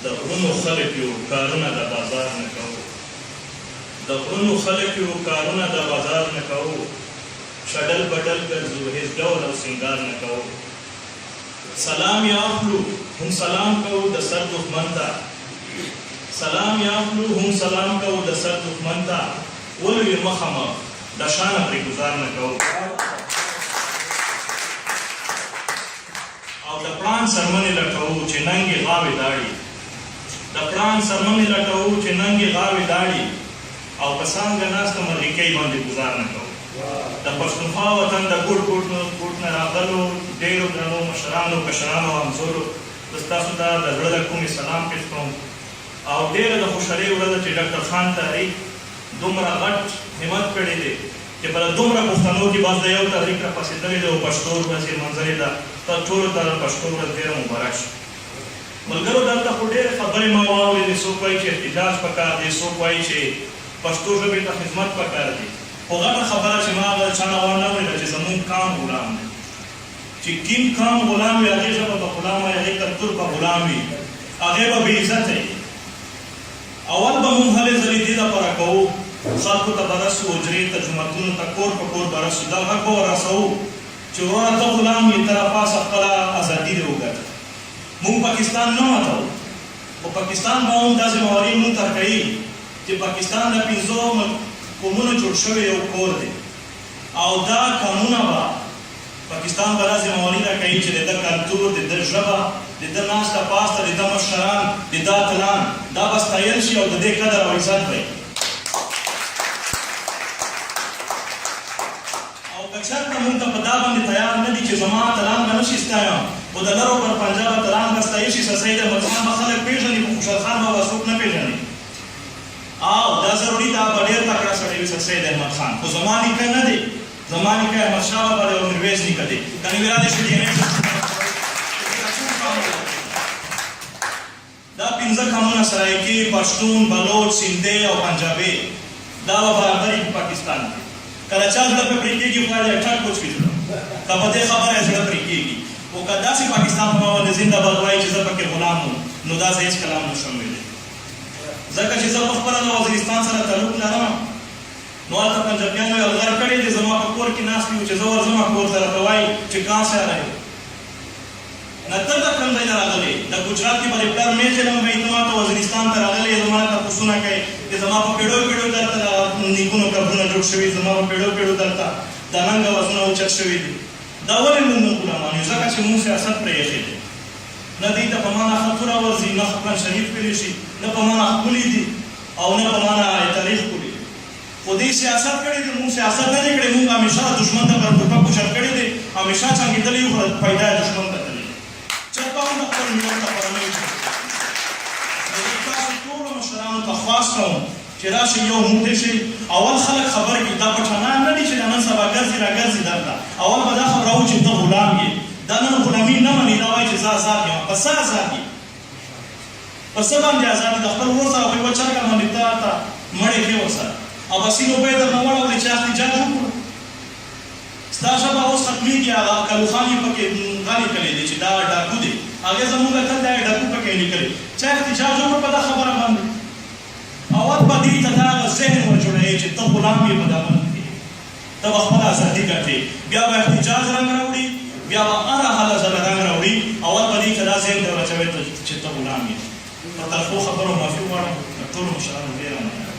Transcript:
د غرونو خلک یو کارونه د بازار نه کوو د غرونو خلک یو کارونه د بازار نه کوو شډل بډل ګرځو هیڅ ډول او سینګار نه کوو سلام یا اخلو هم سلام کوو د سر دښمن ته سلام یا اخلو هم سلام کوو د سر دښمن ته ولوی مخامخ د شانه پرې ګزار نه کوو او د پړان سرمنې لټوو چې ننګې غاوې داړي د پړان سرمنې لټوو چې ننګې غاوې داړي او په څانګه ناسته مرغکۍ باندې ګزار نه کوو د پښتونخوا وطن د ګوټ ګوټ نه راغلو ډېرو درنو مشرانو کشرانو او همزولو زه ستاسو ته د زړه له کومې سلام پېښ کوم او ډېره د خوشحالۍ ورځ چې ډاکټر خان تحریک دومره غټ همت کړی دی چې په دومره پښتنو کې بس د یو تحریک راپسېدلی دی او پښتو ورځ یې لمانځلې ده ټولو ته د پښتو ورځ ډېره مبارک شي ملګرو دلته خو ډېرې خبرې ما واورېدې څوک وایي چې احتجاج پکار دی څوک وایي چې پښتو ژبې ته خدمت پکار دی خو غټه خبره چې ما هغه چا نه ونه اورېده چې زموږ قام غلام دی چې کوم قام غلام وي هغې ژبه به غلام وي هغې کلتور به غلام وي هغې به بې عزته وي اول به مونږ هلې ځلې دې دپاره کوو خلکو ته به رسو حجرې ته جوماتونو ته کور په کور به رسو دا غږ به ورسوو چې وروره ته غلام یې ته راپاسه خپله ازادي دې وګټه مونږ پاکستان نه ماتوو خو پاکستان به هم دا ذمهواري مونږ ته کوي چې پاکستان د 5 قومونو جوړ شوی یو کور دی او دا قومونه به پاکستان به دا ذمهواري راکوي چې د ده کلتور د ده ژبه د ده ناسته پاسته د ده مشران د ده اتلان دا به ستایل شي او د دې قدر او عزت به او که چېرته مونږ ته په دا باندې تیار نه دي چې زما اتلان به نه شي ستایم خو د لرو پر پنجاب اتلان به ستایل شي سید احمد خان به خلک پېژني خو خوشحال خان به څوک نه پېژني او دا ضروري ده به ډېر تکړه سړی وي سید احمد خان خو زما نیکه نه دی زما نیکه احمدشاه بابا دی او میرویس نیکه دی کنې ویرا دې شو دا 5 قومونه سرایکي پښتون بلوچ سندھی او پنجابي دا به برابر په پاکستان کې کله چا زړه پرې پرې کېږي خو یې ټک کوچ کېږي که په دې خبره یې زړه پرې کېږي خو که داسې پاکستان په ما باندې زنده باد وایي چې زه پکې غلام وم نو دا زه هېڅ کلام نه شم ویلی ځکه چې زه پخپله د وزیرستان سره تعلق لرم نو هلته پنجابیانو یو غر کړی دی زما په کور کې ناست یو چې زه ورځم کور ته راته وایي چې کहाँ سے آ رہے हो نه ته دا کوم ځای نه راغلی د ګجرات کې به د پلار میچ علم وایي ته ماته وزیرستان ته راغلی زما نه تپوسونه کوي چې زما په پیړو پیړو دلته نیکونو قبرونه جوړ شوي زما په پیړو پیړو دلته د ننګ آوازونه اوچت شوي دي دا ولې موږ نه غلامان یو ځکه چې موږ سیاست پرې ایښی دی نه دوی ته په مانا خطونه ورځي نه قرآن شریف پرې شي نه په مانا ښکلي دي او نه په مانا تاریخ ښکلي دي خو دوی سیاست کړی دی موږ سیاست نه دی کړی موږ همیشه دښمن ته پر ټوپک اوچت کړی دی همیشه څنګېدلی یو خو پیدا یې دښمن ته تللی چېرته هم د خپل ملت لپاره نه وي زه تاسو ټولو مشرانو ته خواست کوم چې راشئ یو موټی شئ اول خلک خبر کړي دا پټانان نه دي چې د نن سبا ګرځي راګرځي دلته اول به دا خبره وو چې ته غلام یې دا نن غلامي نه مني دا وایي چې زه آزاد یم په څه آزاد یې په څه باندې آزاد یې د خپل ورور سره خو یوه چرګه باندې ته هلته مړې کړې ورسره او بسې نو به یې درنه واړولې چې احتجاج وکړو ستا ژبه اوس ختمېږي هغه کلوخان یې پکې غلې کړی دی چې دا ډاکو دی هغې زموږ تل دا یې ډاکو پکې لیکلی چا احتجاج وکړو په دا خبره باندې اول به دې ته دا هغه ذهن ور جوړوي چې ته غلام یې په دا باندې ته به خپله ازادي ګټې بیا به احتجاج رنګ راوړي بیا به هره حاله ځله رنګ راوړي اول به دې ته دا ذهن ته ور اچوي چې ته غلام یې په ترخو خبرو معافي غواړم ټولو مشرانو ډېره مننه